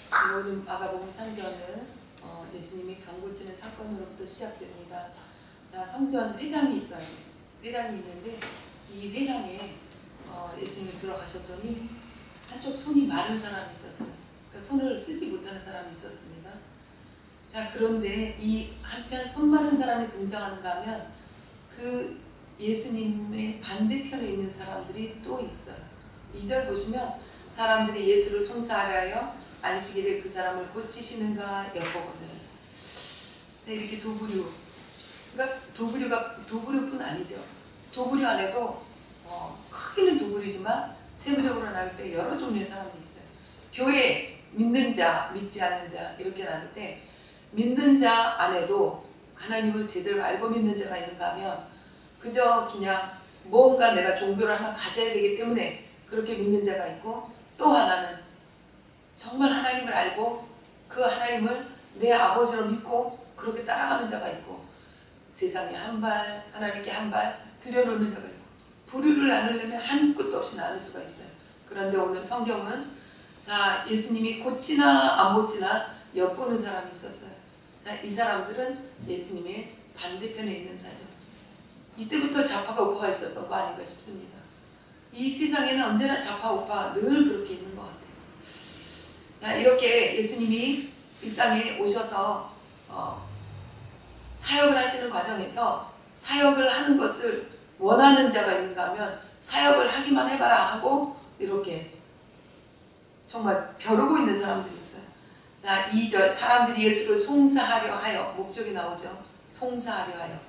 오늘 마가복음 3장은 예수님이 병 고치는 사건으로부터 시작됩니다. 자, 성전 회당이 있어요. 회당이 있는데 이 회당에 예수님이 들어가셨더니 한쪽 손이 마른 사람이 있었어요. 그러니까 손을 쓰지 못하는 사람이 있었습니다. 자, 그런데 이 한편 손 마른 사람이 등장하는가 하면 그 예수님의 반대편에 있는 사람들이 또 있어요. 2절 보시면 사람들이 예수를 송사하려 하여 안식일에 그 사람을 고치시는가 엿보거늘. 이렇게 도부류, 그러니까 도부류뿐 아니죠. 도부류 안에도 크기는 도부류지만 세부적으로 나눌 때 여러 종류의 사람들이 있어요. 교회 믿는 자, 믿지 않는 자 이렇게 나눌 때 믿는 자 안에도 하나님을 제대로 알고 믿는 자가 있는가 하면 그저 그냥 뭔가 내가 종교를 하나 가져야 되기 때문에 그렇게 믿는 자가 있고, 또 하나는 정말 하나님을 알고 그 하나님을 내 아버지로 믿고 그렇게 따라가는 자가 있고, 세상에 한 발 하나님께 한 발 들여놓는 자가 있고, 부류를 나누려면 한 끝도 없이 나눌 수가 있어요. 그런데 오늘 성경은 자, 예수님이 고치나 안 고치나 엿보는 사람이 있었어요. 자, 이 사람들은 예수님의 반대편에 있는 사죠. 이때부터 좌파가 우파가 있었던 거 아닌가 싶습니다. 이 세상에는 언제나 좌파 우파 늘 그렇게 있는 것 같아요. 자, 이렇게 예수님이 이 땅에 오셔서 사역을 하시는 과정에서 사역을 하는 것을 원하는 자가 있는가 하면 사역을 하기만 해봐라 하고 이렇게 정말 벼르고 있는 사람들이 있어요. 자, 2절 사람들이 예수를 송사하려 하여, 목적이 나오죠. 송사하려 하여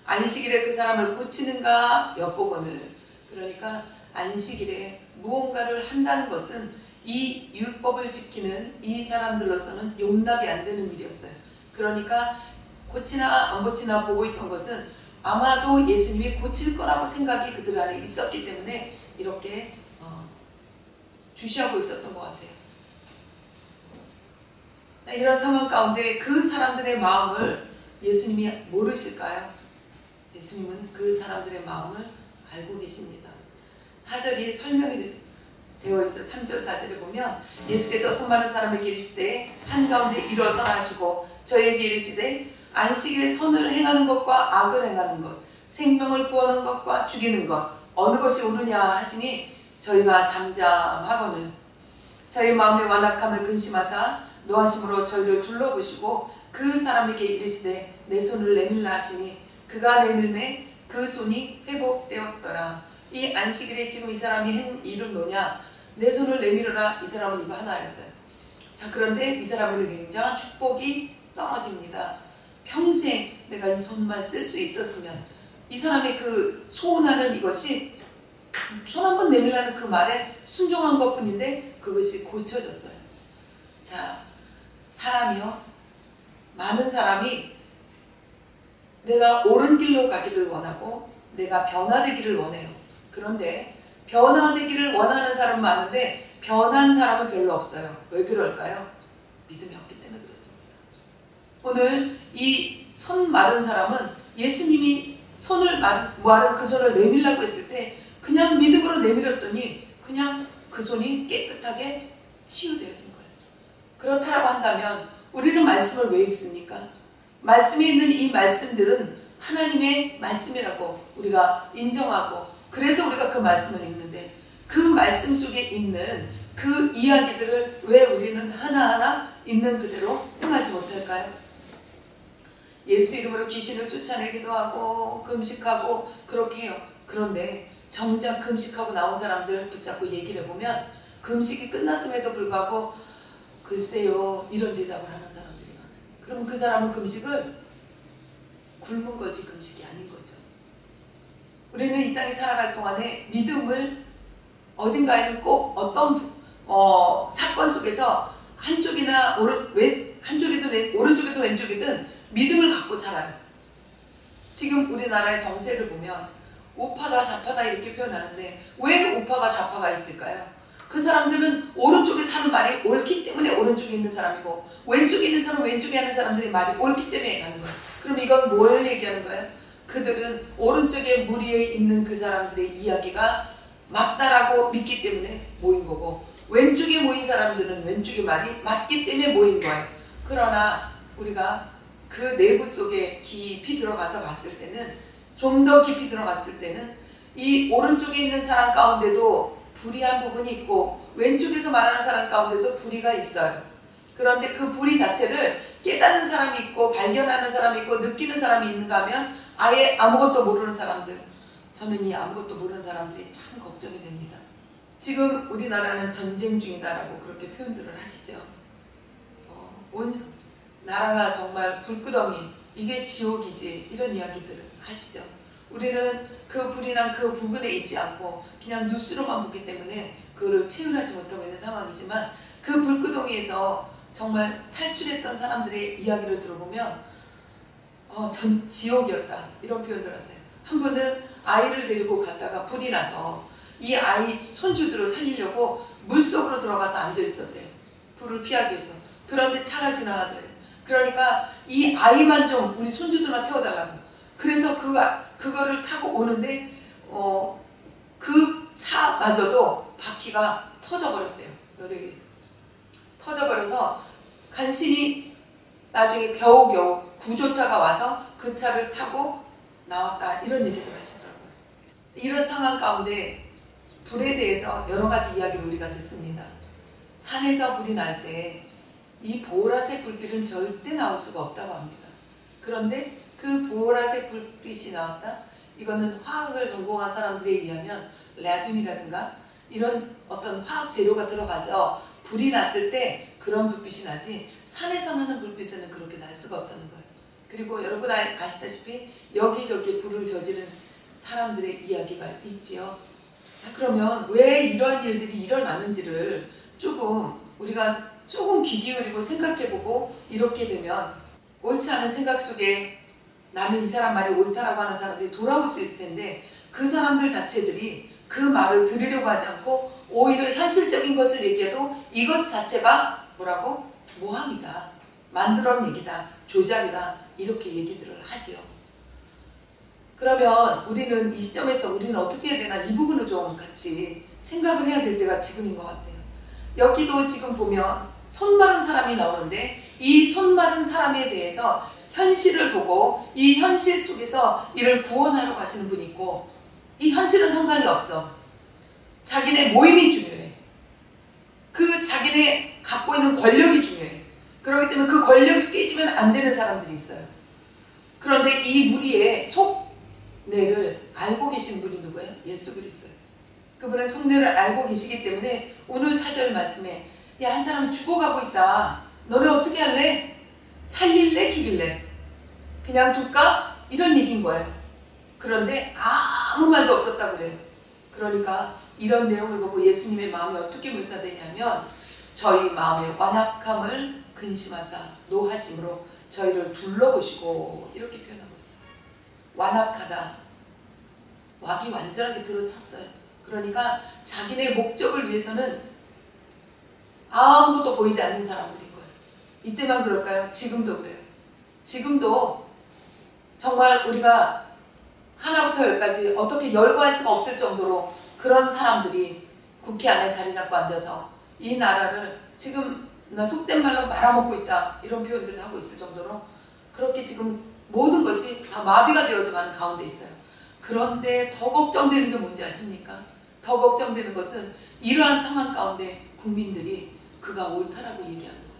안식일에 그 사람을 고치는가 엿보거늘. 그러니까 안식일에 무언가를 한다는 것은 이 율법을 지키는 이 사람들로서는 용납이 안 되는 일이었어요. 그러니까 고치나 안 고치나 보고 있던 것은 아마도 예수님이 고칠 거라고 생각이 그들 안에 있었기 때문에 이렇게 주시하고 있었던 것 같아요. 이런 상황 가운데 그 사람들의 마음을 예수님이 모르실까요? 예수님은 그 사람들의 마음을 알고 계십니다. 4절이 설명이 되어 있어. 3절 4절에 보면 예수께서 손 마른 사람을 기르시되 한가운데 일어서 하시고 저에게 이르시되 안식일에 선을 행하는 것과 악을 행하는 것, 생명을 구하는 것과 죽이는 것 어느 것이 옳으냐 하시니 저희가 잠잠하거늘 저희 마음의 완악함을 근심하사 노하심으로 저희를 둘러보시고 그 사람에게 이르시되 내 손을 내밀라 하시니 그가 내밀매 그 손이 회복되었더라. 이 안식일에 지금 이 사람이 한 일은 뭐냐? 내 손을 내밀어라. 이 사람은 이거 하나였어요. 자, 그런데 이 사람에게 굉장한 축복이 떨어집니다. 평생 내가 이 손만 쓸 수 있었으면, 이 사람의 그 소원하는 이것이 손 한번 내밀라는 그 말에 순종한 것 뿐인데 그것이 고쳐졌어요. 자, 사람이요, 많은 사람이 내가 옳은 길로 가기를 원하고 내가 변화되기를 원해요. 그런데 변화되기를 원하는 사람은 많은데 변한 사람은 별로 없어요. 왜 그럴까요? 믿음이 없기 때문에 그렇습니다. 오늘 이 손 마른 사람은 예수님이 손을 마른 그 손을 내밀라고 했을 때 그냥 믿음으로 내밀었더니 그냥 그 손이 깨끗하게 치유되어진 거예요. 그렇다라고 한다면 우리는 말씀을 왜 읽습니까? 말씀에 있는 이 말씀들은 하나님의 말씀이라고 우리가 인정하고, 그래서 우리가 그 말씀을 읽는데 그 말씀 속에 있는 그 이야기들을 왜 우리는 하나하나 있는 그대로 행하지 못할까요? 예수 이름으로 귀신을 쫓아내기도 하고 금식하고 그렇게 해요. 그런데 정작 금식하고 나온 사람들 붙잡고 얘기를 해보면 금식이 끝났음에도 불구하고 글쎄요 이런 대답을 하는 사람들이 많아요. 그러면 그 사람은 금식을 굶은 거지 금식이 아닌 거죠. 우리는 이 땅에 살아갈 동안에 믿음을 어딘가에는 꼭 어떤 사건 속에서 한쪽이나 한쪽이든 오른쪽이든 왼쪽이든 믿음을 갖고 살아요. 지금 우리나라의 정세를 보면 우파다 좌파다 이렇게 표현하는데 왜 우파가 좌파가 있을까요? 그 사람들은 오른쪽에 사는 말이 옳기 때문에 오른쪽에 있는 사람이고 왼쪽에 있는 사람은 왼쪽에 하는 사람들의 말이 옳기 때문에 가는 거예요. 그럼 이건 뭘 얘기하는 거예요? 그들은 오른쪽에 무리에 있는 그 사람들의 이야기가 맞다라고 믿기 때문에 모인 거고, 왼쪽에 모인 사람들은 왼쪽의 말이 맞기 때문에 모인 거예요. 그러나 우리가 그 내부 속에 깊이 들어가서 봤을 때는, 좀 더 깊이 들어갔을 때는 이 오른쪽에 있는 사람 가운데도 불의한 부분이 있고 왼쪽에서 말하는 사람 가운데도 불의가 있어요. 그런데 그 불의 자체를 깨닫는 사람이 있고 발견하는 사람이 있고 느끼는 사람이 있는가 하면 아예 아무것도 모르는 사람들, 저는 이 아무것도 모르는 사람들이 참 걱정이 됩니다. 지금 우리나라는 전쟁 중이다라고 그렇게 표현들을 하시죠. 온 나라가 정말 불구덩이, 이게 지옥이지, 이런 이야기들을 하시죠. 우리는 그 불이랑 그 부분에 있지 않고 그냥 뉴스로만 보기 때문에 그거를 체휼하지 못하고 있는 상황이지만, 그 불구덩이에서 정말 탈출했던 사람들의 이야기를 들어보면 전 지옥이었다, 이런 표현들 하세요. 한 분은 아이를 데리고 갔다가 불이 나서 이 아이 손주들을 살리려고 물속으로 들어가서 앉아 있었대요. 불을 피하기 위해서. 그런데 차가 지나가더래요. 그러니까 이 아이만 좀 우리 손주들만 태워달라고. 그래서 그거를 타고 오는데 그 차마저도 바퀴가 터져버렸대요. 열에 의해서. 터져버려서 간신히 나중에 겨우겨우 구조차가 와서 그 차를 타고 나왔다, 이런 얘기를 하시더라고요. 이런 상황 가운데 불에 대해서 여러 가지 이야기를 우리가 듣습니다. 산에서 불이 날 때 이 보라색 불빛은 절대 나올 수가 없다고 합니다. 그런데 그 보라색 불빛이 나왔다? 이거는 화학을 전공한 사람들에 의하면 라듐이라든가 이런 어떤 화학 재료가 들어가서 불이 났을 때 그런 불빛이 나지, 산에서 나는 불빛에는 그렇게 날 수가 없다는 거예요. 그리고 여러분 아시다시피 여기저기 불을 저지른 사람들의 이야기가 있지요. 그러면 왜 이런 일들이 일어나는지를 우리가 조금 귀 기울이고 생각해보고, 이렇게 되면 옳지 않은 생각 속에 나는 이 사람 말이 옳다라고 하는 사람들이 돌아올 수 있을 텐데, 그 사람들 자체들이 그 말을 들으려고 하지 않고 오히려 현실적인 것을 얘기해도 이것 자체가 뭐라고? 모함이다, 만들어낸 얘기다, 조작이다, 이렇게 얘기들을 하지요. 그러면 우리는 이 시점에서 우리는 어떻게 해야 되나, 이 부분을 좀 같이 생각을 해야 될 때가 지금인 것 같아요. 여기도 지금 보면 손 마른 사람이 나오는데, 이 손 마른 사람에 대해서 현실을 보고 이 현실 속에서 이를 구원하려고 하시는 분이 있고, 이 현실은 상관이 없어. 자기네 모임이 중요해. 그 자기네 갖고 있는 권력이 중요해. 그렇기 때문에 그 권력이 깨지면 안 되는 사람들이 있어요. 그런데 이 무리의 속내를 알고 계신 분이 누구예요? 예수 그리스도예요. 그분은 속내를 알고 계시기 때문에 오늘 4절 말씀에, 야, 한 사람 죽어가고 있다. 너네 어떻게 할래? 살릴래? 죽일래? 그냥 둘까? 이런 얘기인 거예요. 그런데 아무 말도 없었다고 그래요. 그러니까 이런 내용을 보고 예수님의 마음이 어떻게 묘사되냐면, 저희 마음의 완악함을 근심하사 노하심으로 저희를 둘러보시고, 이렇게 표현하고 있어요. 완악하다. 왁이 완전하게 들어찼어요. 그러니까 자기네 목적을 위해서는 아무것도 보이지 않는 사람들인 거예요. 이때만 그럴까요? 지금도 그래요. 지금도 정말 우리가 하나부터 열까지 어떻게 열거할 수가 없을 정도로 그런 사람들이 국회 안에 자리 잡고 앉아서 이 나라를 지금 속된 말로 말아먹고 있다, 이런 표현들을 하고 있을 정도로 그렇게 지금 모든 것이 다 마비가 되어서 가는 가운데 있어요. 그런데 더 걱정되는 게 뭔지 아십니까? 더 걱정되는 것은 이러한 상황 가운데 국민들이 그가 옳다라고 얘기하는 거예요.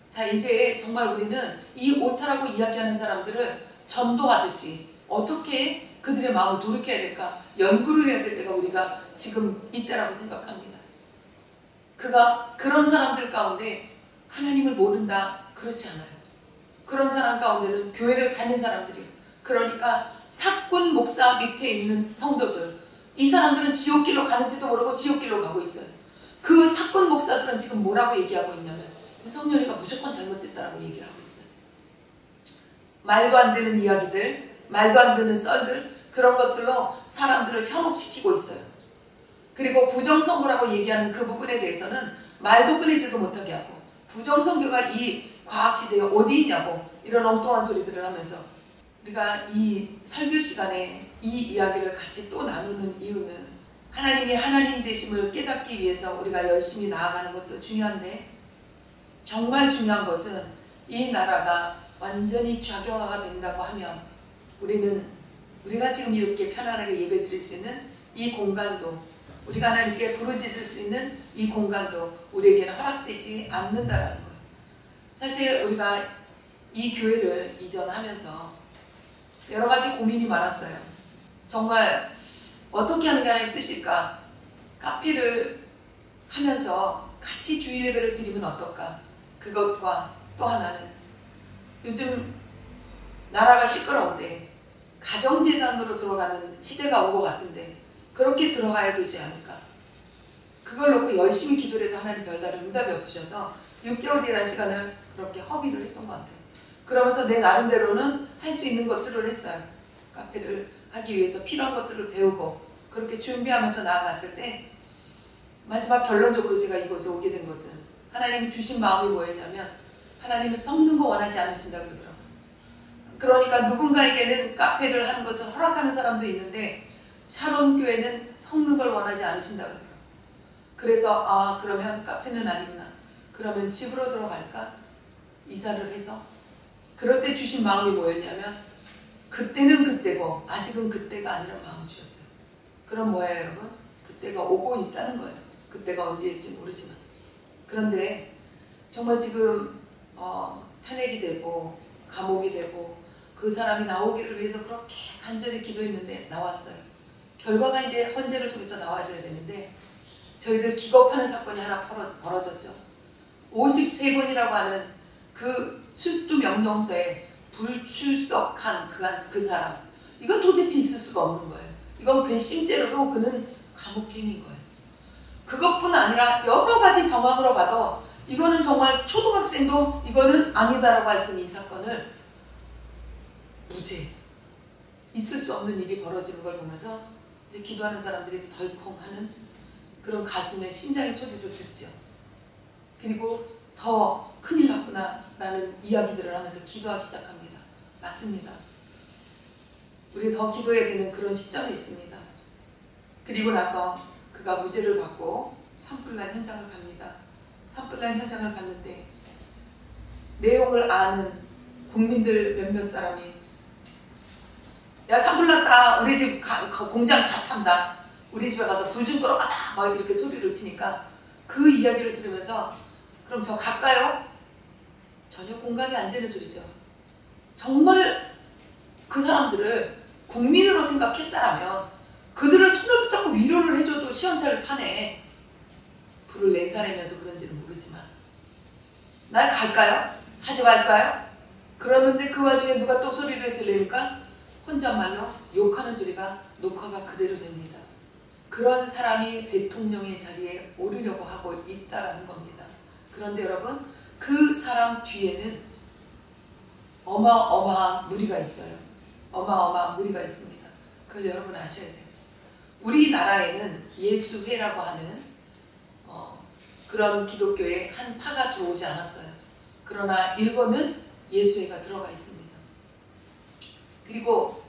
자, 이제 정말 우리는 이 옳다라고 이야기하는 사람들을 전도하듯이 어떻게 그들의 마음을 돌이켜야 될까 연구를 해야 될 때가 우리가 지금 이때라고 생각합니다. 그런 사람들 가운데 하나님을 모른다, 그렇지 않아요. 그런 사람 가운데는 교회를 다닌 사람들이에요. 그러니까 사꾼 목사 밑에 있는 성도들, 이 사람들은 지옥길로 가는지도 모르고 지옥길로 가고 있어요. 그 사꾼 목사들은 지금 뭐라고 얘기하고 있냐면, 윤석열이가 무조건 잘못됐다라고 얘기를 하고 있어요. 말도 안 되는 이야기들, 말도 안 되는 썰들, 그런 것들로 사람들을 현혹시키고 있어요. 그리고 부정선거라고 얘기하는 그 부분에 대해서는 말도 끊이지도 못하게 하고, 부정선거가 이 과학시대에 어디 있냐고 이런 엉뚱한 소리들을 하면서, 우리가 이 설교 시간에 이 이야기를 같이 또 나누는 이유는 하나님이 하나님 되심을 깨닫기 위해서 우리가 열심히 나아가는 것도 중요한데, 정말 중요한 것은 이 나라가 완전히 좌경화가 된다고 하면 우리가 지금 이렇게 편안하게 예배드릴 수 있는 이 공간도, 우리가 하나님께 부르짖을 수 있는 이 공간도 우리에게는 허락되지 않는다라는 거예요. 사실 우리가 이 교회를 이전하면서 여러 가지 고민이 많았어요. 정말 어떻게 하는 게 하나님의 뜻일까? 카페를 하면서 같이 주일 예배를 드리면 어떨까? 그것과 또 하나는 요즘 나라가 시끄러운데 가정재단으로 들어가는 시대가 온 것 같은데 그렇게 들어가야 되지 않을까? 그걸 놓고 열심히 기도를 해도 하나님 별다른 응답이 없으셔서 6개월이라는 시간을 그렇게 허비를 했던 것 같아요. 그러면서 내 나름대로는 할 수 있는 것들을 했어요. 카페를 하기 위해서 필요한 것들을 배우고 그렇게 준비하면서 나아갔을 때 마지막 결론적으로 제가 이곳에 오게 된 것은 하나님이 주신 마음이 뭐였냐면 하나님은 썩는 거 원하지 않으신다고 그러더라고요. 그러니까 누군가에게는 카페를 하는 것을 허락하는 사람도 있는데 샤론교회는 썩는 걸 원하지 않으신다고 그러더라고요. 그래서 그러면 카페는 아니구나. 그러면 집으로 들어갈까? 이사를 해서 그럴 때 주신 마음이 뭐였냐면 그때는 그때고 아직은 그때가 아니라는 마음을 주셨어요. 그럼 뭐예요 여러분? 그때가 오고 있다는 거예요. 그때가 언제일지 모르지만. 그런데 정말 지금 탄핵이 되고 감옥이 되고 그 사람이 나오기를 위해서 그렇게 간절히 기도했는데 나왔어요. 결과가 이제 헌재를 통해서 나와줘야 되는데 저희들 기겁하는 사건이 하나 벌어졌죠. 53번이라고 하는 그 출두 명령서에 불출석한 그 사람, 이건 도대체 있을 수가 없는 거예요. 이건 괘씸죄로도 그는 감옥행인 거예요. 그것뿐 아니라 여러 가지 정황으로 봐도 이거는 정말 초등학생도 이거는 아니다라고 할 수 있는 이 사건을 무죄, 있을 수 없는 일이 벌어지는 걸 보면서 이제 기도하는 사람들이 덜컹하는 그런 가슴의 심장의 소리를 듣죠. 그리고 더 큰일 났구나 라는 이야기들을 하면서 기도하기 시작합니다. 맞습니다. 우리 더 기도해야 되는 그런 시점이 있습니다. 그리고 나서 그가 무죄를 받고 산불난 현장을 갑니다. 산불난 현장을 갔는데 내용을 아는 국민들 몇몇 사람이 야 산불났다, 우리 집 공장 다 탄다, 우리 집에 가서 불 좀 끌어가자 막 이렇게 소리를 치니까 그 이야기를 들으면서 그럼 저 갈까요? 전혀 공감이 안 되는 소리죠. 정말 그 사람들을 국민으로 생각했다라면 그들을 손을 붙잡고 위로를 해줘도 시원찮을 판에 불을 냉사내면서 그런지는 모르지만 날 갈까요? 하지 말까요? 그러는데 그 와중에 누가 또 소리를 지르니까 혼잣말로 욕하는 소리가 녹화가 그대로 됩니다. 그런 사람이 대통령의 자리에 오르려고 하고 있다라는 겁니다. 그런데 여러분, 그 사람 뒤에는 어마어마한 무리가 있어요. 어마어마한 무리가 있습니다. 그걸 여러분 아셔야 돼요. 우리나라에는 예수회라고 하는 그런 기독교의 한 파가 들어오지 않았어요. 그러나 일본은 예수회가 들어가 있습니다. 그리고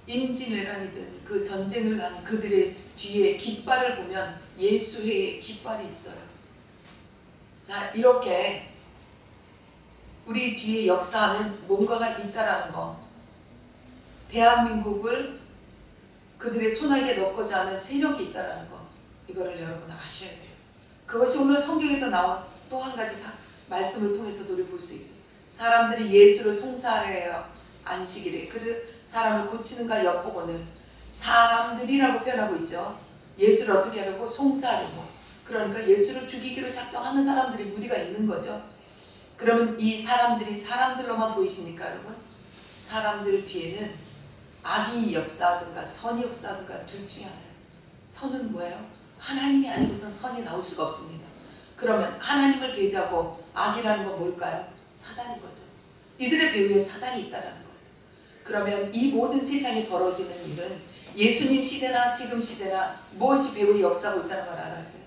임진왜란이든 그 전쟁을 한 그들의 뒤에 깃발을 보면 예수회의 깃발이 있어요. 자, 이렇게 우리 뒤에 역사하는 뭔가가 있다라는 거, 대한민국을 그들의 손아귀에 넣고자 하는 세력이 있다라는 거, 이거를 여러분 아셔야 돼요. 그것이 오늘 성경에 또 나온 또 한 가지 말씀을 통해서도 우리 볼 수 있어요. 사람들이 예수를 송사하려 해요. 안식일에 그 사람을 고치는가 엿보고는, 사람들이라고 표현하고 있죠. 예수를 어떻게 하려고? 송사하려고. 그러니까 예수를 죽이기로 작정하는 사람들이 무리가 있는 거죠. 그러면 이 사람들이 사람들로만 보이십니까 여러분? 사람들 뒤에는 악이 역사하든가 선이 역사하든가 둘 중에 하나예요. 선은 뭐예요? 하나님이 아니고선 선이 나올 수가 없습니다. 그러면 하나님을 배제하고 악이라는 건 뭘까요? 사단인 거죠. 이들의 배후에 사단이 있다는 거예요. 그러면 이 모든 세상에 벌어지는 일은 예수님 시대나 지금 시대나 무엇이 배후에 역사하고 있다는 걸 알아야 돼요.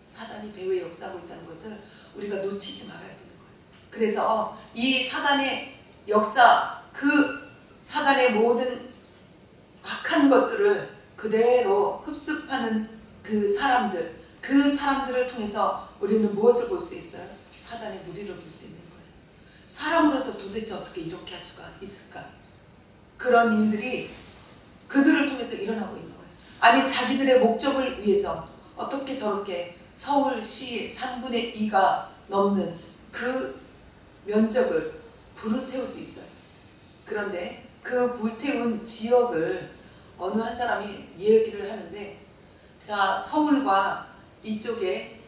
사단이 배후에 역사하고 있다는 것을 우리가 놓치지 말아야 되는 거예요. 그래서 이 사단의 역사, 그 사단의 모든 악한 것들을 그대로 흡습하는 그 사람들을 통해서 우리는 무엇을 볼 수 있어요? 사단의 무리를 볼 수 있는 거예요. 사람으로서 도대체 어떻게 이렇게 할 수가 있을까? 그런 일들이 그들을 통해서 일어나고 있는 거예요. 아니 자기들의 목적을 위해서 어떻게 저렇게 서울시 3분의 2가 넘는 그 면적을 불을 태울 수 있어요. 그런데 그 불태운 지역을 어느 한 사람이 얘기를 하는데, 자 서울과 이쪽에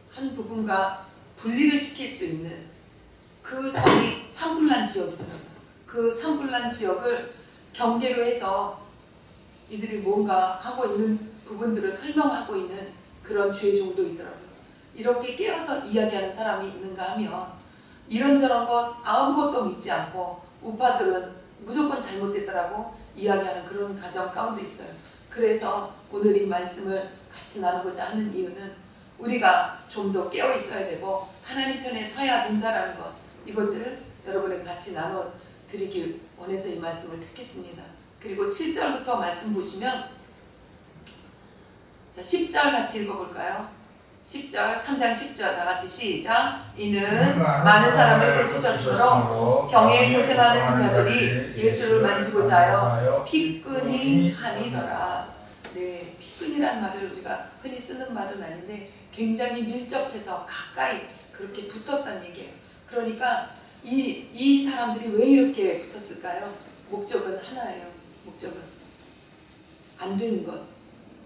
한 부분과 분리를 시킬 수 있는 그 선이 산불난 지역이더라고요. 그 산불난 지역을 경계로 해서 이들이 뭔가 하고 있는 부분들을 설명하고 있는 그런 죄종도 있더라고요. 이렇게 깨어서 이야기하는 사람이 있는가 하면 이런저런 것 아무것도 믿지 않고 우파들은 무조건 잘못됐다라고 이야기하는 그런 가정 가운데 있어요. 그래서 오늘 이 말씀을 같이 나누고자 하는 이유는 우리가 좀 더 깨어 있어야 되고 하나님 편에 서야 된다라는 것, 이것을 여러분에게 같이 나눠 드리기 원해서 이 말씀을 듣겠습니다. 그리고 7절부터 말씀 보시면, 자 10절 같이 읽어볼까요? 10절, 3장 10절 다 같이 시작. 이는 많은 사람을 고치셨으므로 병에 고생하는 자들이 예수를 만지고자 하여 피끈이 함이더라. 네, 피끈이라는 말을 우리가 흔히 쓰는 말은 아닌데 굉장히 밀접해서 가까이 그렇게 붙었다는 얘기예요. 그러니까 이 사람들이 왜 이렇게 붙었을까요? 목적은 하나예요. 목적은 안 되는 것,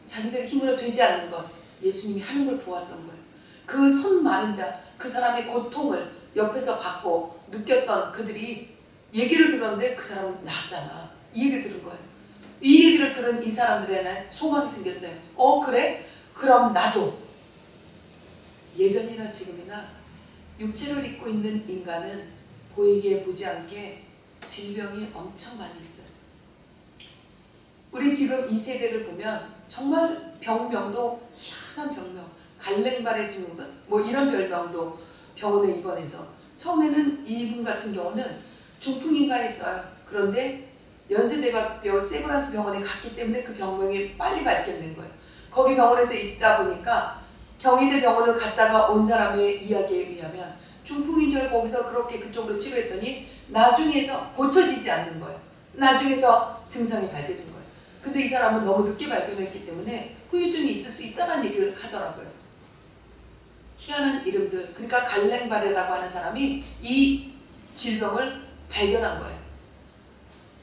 자기들의 힘으로 되지 않는 것, 예수님이 하는 걸 보았던 거예요. 그 손 마른 자, 그 사람의 고통을 옆에서 받고 느꼈던 그들이 얘기를 들었는데 그 사람은 나았잖아. 이 얘기를 들은 거예요. 이 얘기를 들은 이 사람들에는 소망이 생겼어요. 그래? 그럼 나도. 예전이나 지금이나 육체를 입고 있는 인간은 보이게 보지 않게 질병이 엄청 많이 있어요. 우리 지금 이 세대를 보면 정말 병명도 희한한 병명, 갈랭발의 증후군 뭐 이런 별명도 병원에 입원해서, 처음에는 이분 같은 경우는 중풍인가 했어요. 그런데 연세대학교 세브란스 병원에 갔기 때문에 그 병명이 빨리 발견된 거예요. 거기 병원에서 있다 보니까 경희대 병원을 갔다가 온 사람의 이야기에 의하면 중풍인 줄 거기서 그렇게 그쪽으로 치료했더니 나중에서 고쳐지지 않는 거예요. 나중에서 증상이 밝혀진 거예요. 근데 이 사람은 너무 늦게 발견했기 때문에 후유증이 있을 수 있다는 얘기를 하더라고요. 희한한 이름들. 그러니까 갈랭바레라고 하는 사람이 이 질병을 발견한 거예요.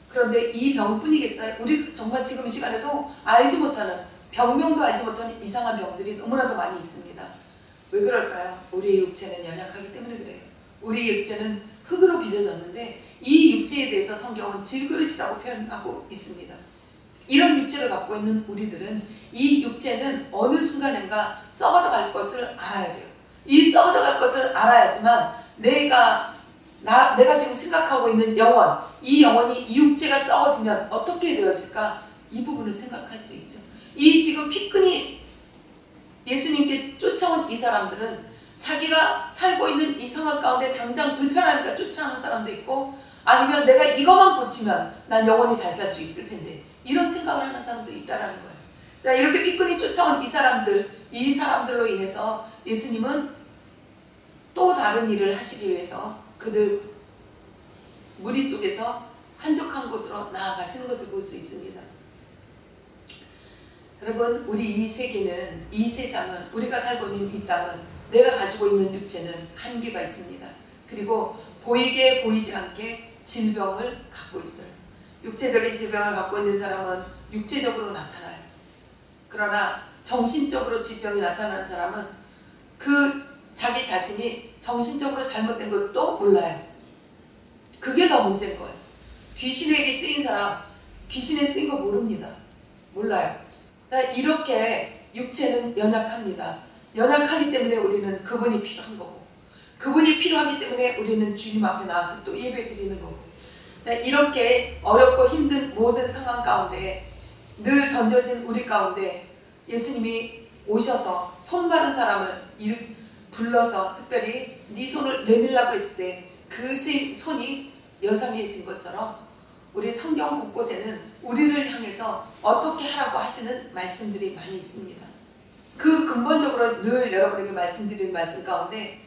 그런데 이 병뿐이겠어요? 우리 정말 지금 이 시간에도 알지 못하는, 병명도 알지 못하는 이상한 병들이 너무나도 많이 있습니다. 왜 그럴까요? 우리의 육체는 연약하기 때문에 그래요. 우리의 육체는 흙으로 빚어졌는데 이 육체에 대해서 성경은 질그릇이라고 표현하고 있습니다. 이런 육체를 갖고 있는 우리들은 이 육체는 어느 순간인가 썩어져 갈 것을 알아야 돼요. 이 썩어져 갈 것을 알아야지만 내가 지금 생각하고 있는 영혼, 이 영혼이 이 육체가 썩어지면 어떻게 되어질까? 이 부분을 생각할 수 있죠. 이 지금 피끈이 예수님께 쫓아온 이 사람들은 자기가 살고 있는 이 상황 가운데 당장 불편하니까 쫓아오는 사람도 있고, 아니면 내가 이것만 고치면 난 영원히 잘 살 수 있을 텐데, 이런 생각을 하는 사람도 있다라는 거예요. 자, 이렇게 삐끈이 쫓아온 이 사람들로 인해서 예수님은 또 다른 일을 하시기 위해서 그들 무리 속에서 한적한 곳으로 나아가시는 것을 볼 수 있습니다. 여러분, 우리 이 세계는, 이 세상은, 우리가 살고 있는 이 땅은, 내가 가지고 있는 육체는 한계가 있습니다. 그리고 보이게 보이지 않게 질병을 갖고 있어요. 육체적인 질병을 갖고 있는 사람은 육체적으로 나타나요. 그러나 정신적으로 질병이 나타나는 사람은 그 자기 자신이 정신적으로 잘못된 것도 몰라요. 그게 더 문제인 거예요. 귀신에게 쓰인 사람, 귀신에 쓰인 거 모릅니다. 몰라요. 그러니까 이렇게 육체는 연약합니다. 연약하기 때문에 우리는 그분이 필요한 거고, 그분이 필요하기 때문에 우리는 주님 앞에 나와서 또 예배 드리는 거고, 이렇게 어렵고 힘든 모든 상황 가운데 늘 던져진 우리 가운데 예수님이 오셔서 손 마른 사람을 불러서 특별히 네 손을 내밀라고 했을 때 그 손이 여성해진 것처럼 우리 성경 곳곳에는 우리를 향해서 어떻게 하라고 하시는 말씀들이 많이 있습니다. 그 근본적으로 늘 여러분에게 말씀드리는 말씀 가운데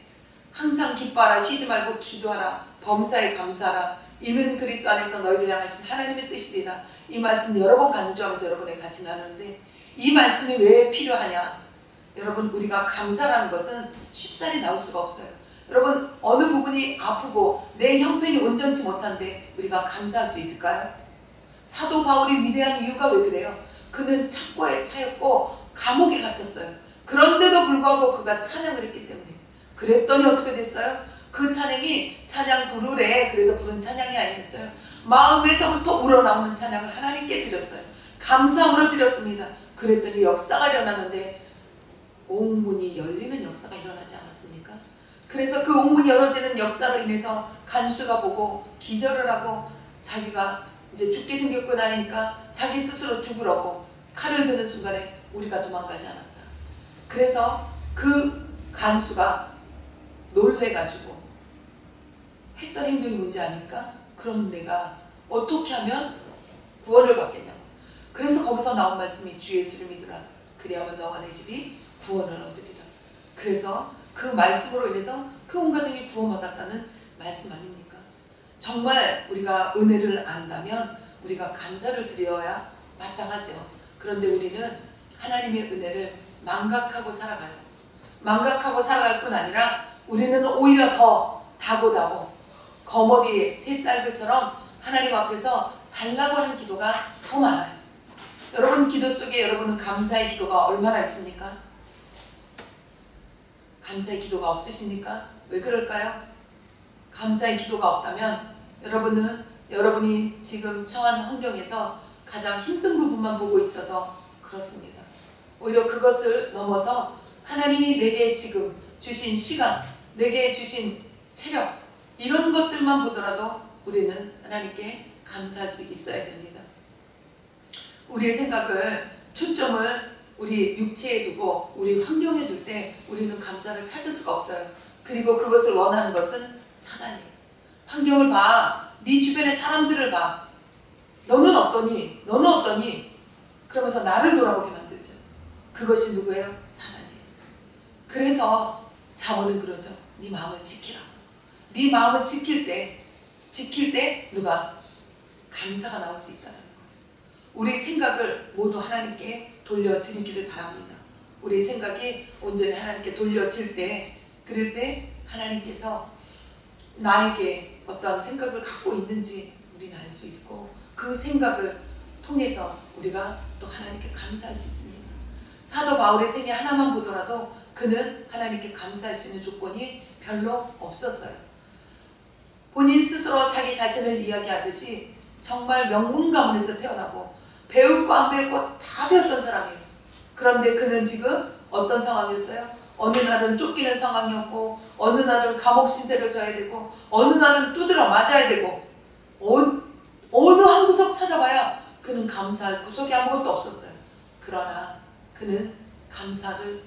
항상 기뻐하라, 쉬지 말고 기도하라, 범사에 감사하라, 이는 그리스도 안에서 너희를 향하신 하나님의 뜻이리라. 이 말씀 여러 번 강조하면서 여러분에게 같이 나누는데, 이 말씀이 왜 필요하냐? 여러분, 우리가 감사라는 것은 쉽사리 나올 수가 없어요. 여러분, 어느 부분이 아프고 내 형편이 온전치 못한데 우리가 감사할 수 있을까요? 사도 바울이 위대한 이유가 왜 그래요? 그는 착고에 차였고 감옥에 갇혔어요. 그런데도 불구하고 그가 찬양을 했기 때문에. 그랬더니 어떻게 됐어요? 그 찬양이 찬양 부르래. 그래서 부른 찬양이 아니었어요. 마음에서부터 우러나오는 찬양을 하나님께 드렸어요. 감사함으로 드렸습니다. 그랬더니 역사가 일어나는데 옥문이 열리는 역사가 일어나지 않았습니까? 그래서 그 옥문이 열어지는 역사로 인해서 간수가 보고 기절을 하고 자기가 이제 죽게 생겼구나 하니까 자기 스스로 죽으라고 칼을 드는 순간에 우리가 도망가지 않았다. 그래서 그 간수가 놀래가지고 했던 행동이 뭔지 아닙니까? 그럼 내가 어떻게 하면 구원을 받겠냐고. 그래서 거기서 나온 말씀이 주 예수를 믿으라. 그리하면 너와 내 집이 구원을 얻으리라. 그래서 그 말씀으로 인해서 그 온 가족이 구원받았다는 말씀 아닙니까? 정말 우리가 은혜를 안다면 우리가 감사를 드려야 마땅하죠. 그런데 우리는 하나님의 은혜를 망각하고 살아가요. 망각하고 살아갈 뿐 아니라 우리는 오히려 더 다고다고 거머리 새 딸들처럼 하나님 앞에서 달라고 하는 기도가 더 많아요. 여러분 기도 속에 여러분은 감사의 기도가 얼마나 있습니까? 감사의 기도가 없으십니까? 왜 그럴까요? 감사의 기도가 없다면 여러분이 지금 처한 환경에서 가장 힘든 부분만 보고 있어서 그렇습니다. 오히려 그것을 넘어서 하나님이 내게 지금 주신 시간, 내게 주신 체력, 이런 것들만 보더라도 우리는 하나님께 감사할 수 있어야 됩니다. 우리의 생각을, 초점을 우리 육체에 두고 우리 환경에 둘 때 우리는 감사를 찾을 수가 없어요. 그리고 그것을 원하는 것은 사단이에요. 환경을 봐. 네 주변의 사람들을 봐. 너는 어떠니? 너는 어떠니? 그러면서 나를 돌아보게 만들죠. 그것이 누구예요? 사단이에요. 그래서 잠언은 그러죠. 네 마음을 지키라. 네 마음을 지킬 때 누가? 감사가 나올 수 있다는 거예요. 우리 생각을 모두 하나님께 돌려드리기를 바랍니다. 우리 생각이 온전히 하나님께 돌려질 때, 그럴 때 하나님께서 나에게 어떤 생각을 갖고 있는지 우리는 알 수 있고, 그 생각을 통해서 우리가 또 하나님께 감사할 수 있습니다. 사도 바울의 생애 하나만 보더라도 그는 하나님께 감사할 수 있는 조건이 별로 없었어요. 본인 스스로 자기 자신을 이야기하듯이 정말 명문 가문에서 태어나고 배울 거 안 배울 거 다 배웠던 사람이에요. 그런데 그는 지금 어떤 상황이었어요? 어느 날은 쫓기는 상황이었고, 어느 날은 감옥 신세를 져야 되고, 어느 날은 두드러 맞아야 되고, 어느 한 구석 찾아봐야 그는 감사할 구석이 아무것도 없었어요. 그러나 그는 감사를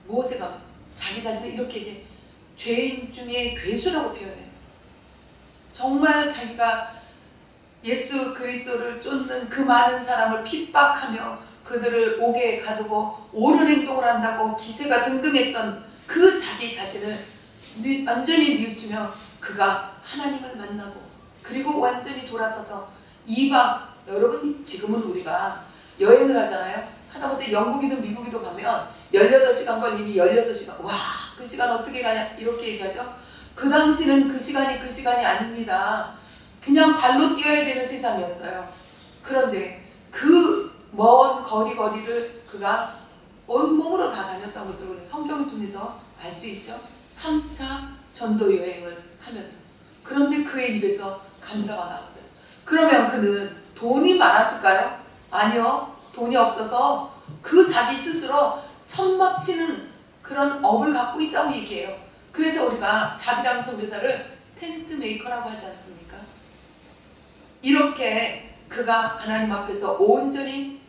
무엇에 가면 자기 자신을 이렇게 얘기해. 죄인 중에 괴수라고 표현해요. 정말 자기가 예수 그리스도를 쫓는 그 많은 사람을 핍박하며 그들을 옥에 가두고 옳은 행동을 한다고 기세가 등등했던 그 자기 자신을 완전히 뉘우치며 그가 하나님을 만나고, 그리고 완전히 돌아서서 이방, 여러분 지금은 우리가 여행을 하잖아요. 하다못해 영국이든 미국이든 가면 18시간 걸리니 16시간, 와, 그 시간 어떻게 가냐 이렇게 얘기하죠. 그 당시는 그 시간이 아닙니다. 그냥 발로 뛰어야 되는 세상이었어요. 그런데 그 먼 거리를 그가 온몸으로 다 다녔던 것을 우리 성경을 통해서 알 수 있죠. 3차 전도 여행을 하면서. 그런데 그의 입에서 감사가 나왔어요. 그러면 그는 돈이 많았을까요? 아니요. 돈이 없어서 그 자기 스스로 천막치는 그런 업을 갖고 있다고 얘기해요. 그래서 우리가 자비랑 선교사를 텐트 메이커라고 하지 않습니까? 이렇게 그가 하나님 앞에서 온전히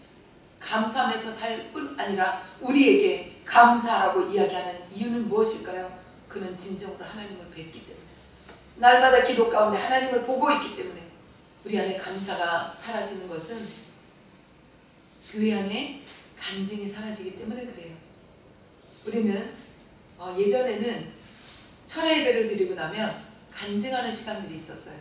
감사하면서 살 뿐 아니라 우리에게 감사하라고 이야기하는 이유는 무엇일까요? 그는 진정으로 하나님을 뵙기 때문에, 날마다 기도 가운데 하나님을 보고 있기 때문에. 우리 안에 감사가 사라지는 것은 교회 안에 간증이 사라지기 때문에 그래요. 우리는 예전에는 철야 예배를 드리고 나면 간증하는 시간들이 있었어요.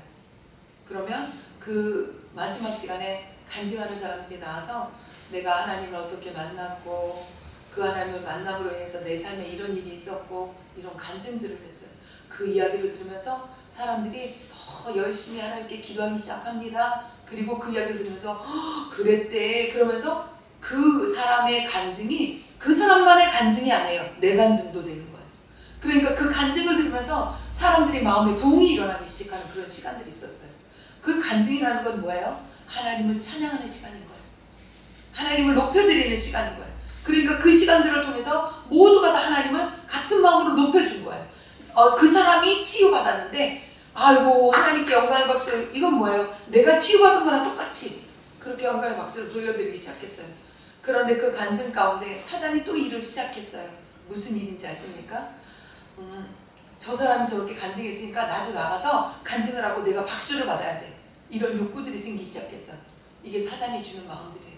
그러면 그 마지막 시간에 간증하는 사람들이 나와서 내가 하나님을 어떻게 만났고 그 하나님을 만남으로 인해서 내 삶에 이런 일이 있었고 이런 간증들을 했어요. 그 이야기를 들으면서 사람들이 더 열심히 하나님께 기도하기 시작합니다. 그리고 그 이야기를 들으면서 그랬대 그러면서 그 사람의 간증이 그 사람만의 간증이 아니에요. 내 간증도 되는 거예요. 그러니까 그 간증을 들으면서 사람들이 마음에 부흥이 일어나기 시작하는 그런 시간들이 있었어요. 그 간증이라는 건 뭐예요? 하나님을 찬양하는 시간인 거예요. 하나님을 높여드리는 시간인 거예요. 그러니까 그 시간들을 통해서 모두가 다 하나님을 같은 마음으로 높여준 거예요. 그 사람이 치유받았는데 아이고 하나님께 영광의 박수. 이건 뭐예요? 내가 치유받은 거랑 똑같이 그렇게 영광의 박수를 돌려드리기 시작했어요. 그런데 그 간증 가운데 사단이 또 일을 시작했어요. 무슨 일인지 아십니까? 저 사람이 저렇게 간증했으니까 나도 나가서 간증을 하고 내가 박수를 받아야 돼. 이런 욕구들이 생기기 시작했어요. 이게 사단이 주는 마음들이에요.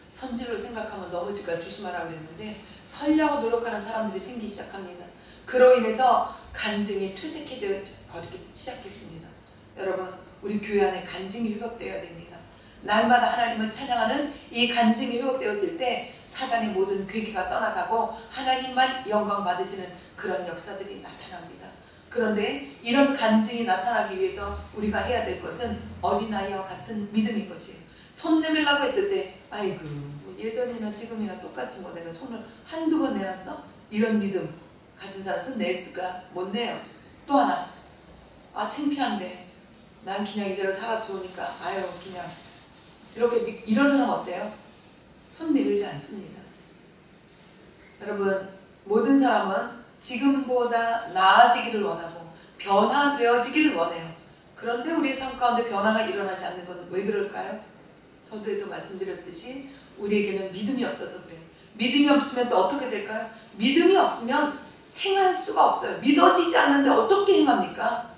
선지로 생각하면 넘어질까 조심하라고 그랬는데 설려고 노력하는 사람들이 생기기 시작합니다. 그로 인해서 간증이 퇴색해져 버리기 시작했습니다. 여러분 우리 교회 안에 간증이 회복되어야 됩니다. 날마다 하나님을 찬양하는 이 간증이 회복되어질 때 사단의 모든 괴기가 떠나가고 하나님만 영광 받으시는 그런 역사들이 나타납니다. 그런데 이런 간증이 나타나기 위해서 우리가 해야 될 것은 어린아이와 같은 믿음인 것이에요. 손 내밀라고 했을 때 아이고 뭐 예전이나 지금이나 똑같이 뭐 내가 손을 한두 번 내놨어? 이런 믿음 가진 사람 손 낼 수가 못 내요. 또 하나 창피한데 난 그냥 이대로 살아 좋으니까 아유 그냥 이렇게 이런 사람 어때요? 손 내밀지 않습니다. 여러분 모든 사람은 지금보다 나아지기를 원하고 변화되어지기를 원해요. 그런데 우리의 삶 가운데 변화가 일어나지 않는 건 왜 그럴까요? 서두에도 말씀드렸듯이 우리에게는 믿음이 없어서 그래요. 믿음이 없으면 또 어떻게 될까요? 믿음이 없으면 행할 수가 없어요. 믿어지지 않는데 어떻게 행합니까?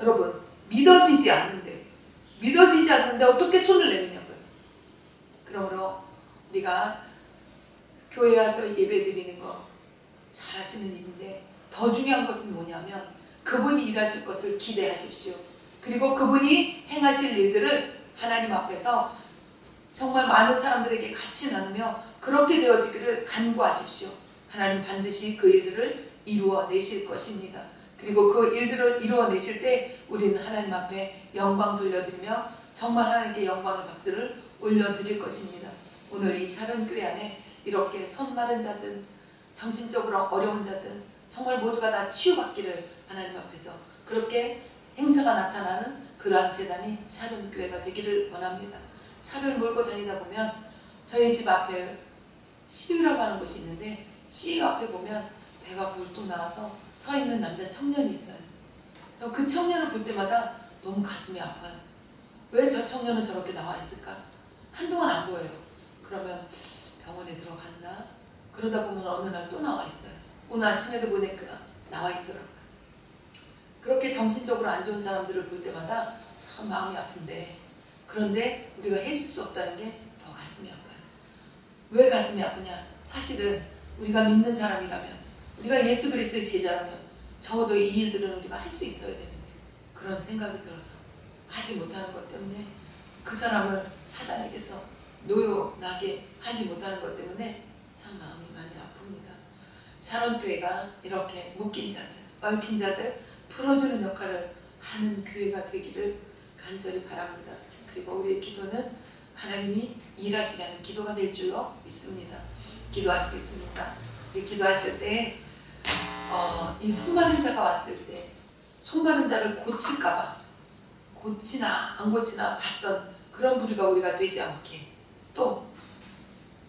여러분 믿어지지 않는데 어떻게 손을 내미냐고요. 그러므로 우리가 교회 와서 예배 드리는 거 잘하시는 일인데 더 중요한 것은 뭐냐면 그분이 일하실 것을 기대하십시오. 그리고 그분이 행하실 일들을 하나님 앞에서 정말 많은 사람들에게 같이 나누며 그렇게 되어지기를 간구하십시오. 하나님 반드시 그 일들을 이루어내실 것입니다. 그리고 그 일들을 이루어내실 때 우리는 하나님 앞에 영광 돌려드리며 정말 하나님께 영광의 박수를 올려드릴 것입니다. 오늘 이 샤론교회 안에 이렇게 손 마른 자든 정신적으로 어려운 자든 정말 모두가 다 치유받기를 하나님 앞에서 그렇게 행사가 나타나는 그러한 재단이 샤론교회가 되기를 원합니다. 차를 몰고 다니다 보면 저희 집 앞에 CU라고 하는 곳이 있는데 CU 앞에 보면 배가 불뚝 나와서 서 있는 남자 청년이 있어요. 그 청년을 볼 때마다 너무 가슴이 아파요. 왜 저 청년은 저렇게 나와 있을까? 한동안 안 보여요. 그러면 병원에 들어갔나? 그러다 보면 어느 날 또 나와 있어요. 오늘 아침에도 보니까 나와 있더라고요. 그렇게 정신적으로 안 좋은 사람들을 볼 때마다 참 마음이 아픈데 그런데 우리가 해줄 수 없다는 게 더 가슴이 아파요. 왜 가슴이 아프냐? 사실은 우리가 믿는 사람이라면 우리가 예수 그리스도의 제자라면 적어도 이 일들은 우리가 할 수 있어야 되는데 그런 생각이 들어서 하지 못하는 것 때문에 그 사람을 사단에게서 노여나게 하지 못하는 것 때문에 참 마음이 많이 아픕니다. 샤론교회가 이렇게 묶인 자들, 얽힌 자들 풀어주는 역할을 하는 교회가 되기를 간절히 바랍니다. 그리고 우리의 기도는 하나님이 일하시게 하는 기도가 될 줄로 믿습니다. 기도하시겠습니다. 우리 기도하실 때 이 손마른 자가 왔을 때 손마른 자를 고칠까봐 고치나 안 고치나 봤던 그런 부류가 우리가 되지 않게 또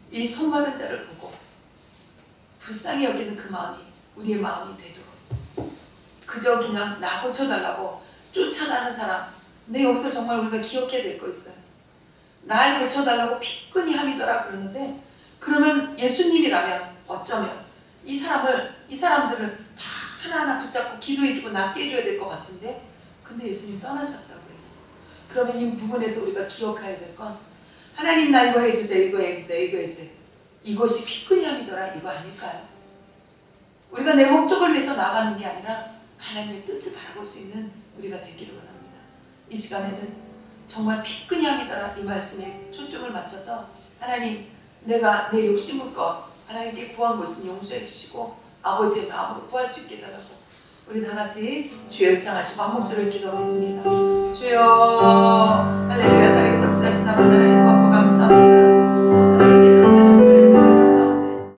이 손마른 자를 보고 불쌍히 여기는 그 마음이 우리의 마음이 되도록 그저 그냥 나 고쳐달라고 쫓아가는 사람 근데 여기서 정말 우리가 기억해야 될 거 있어요. 날 고쳐달라고 피끈이 함이더라 그러는데 그러면 예수님이라면 어쩌면 이 사람들을 다 하나하나 붙잡고 기도해주고 낫게 해줘야 될 것 같은데 근데 예수님 떠나셨다고 해요. 그러면 이 부분에서 우리가 기억해야 될 건 하나님 나 이거 해주세요. 이거 해주세요. 이거 해주세요. 이것이 피끈이 함이더라 이거 아닐까요? 우리가 내 목적을 위해서 나가는 게 아니라 하나님의 뜻을 바라볼 수 있는 우리가 되기를 원합니다. 이 시간에는 정말 피끈이 따라 이 말씀에 초점을 맞춰서 하나님, 내가 내 욕심을 것 하나님께 구한 것은 용서해 주시고 아버지의 마음으로 구할 수 있게 해달라고 우리 다 같이 주여 요청하시고 한 목소리를 기도하겠습니다. 주여, 할렐루야. 살아계신 역사하신 아버지 하나님,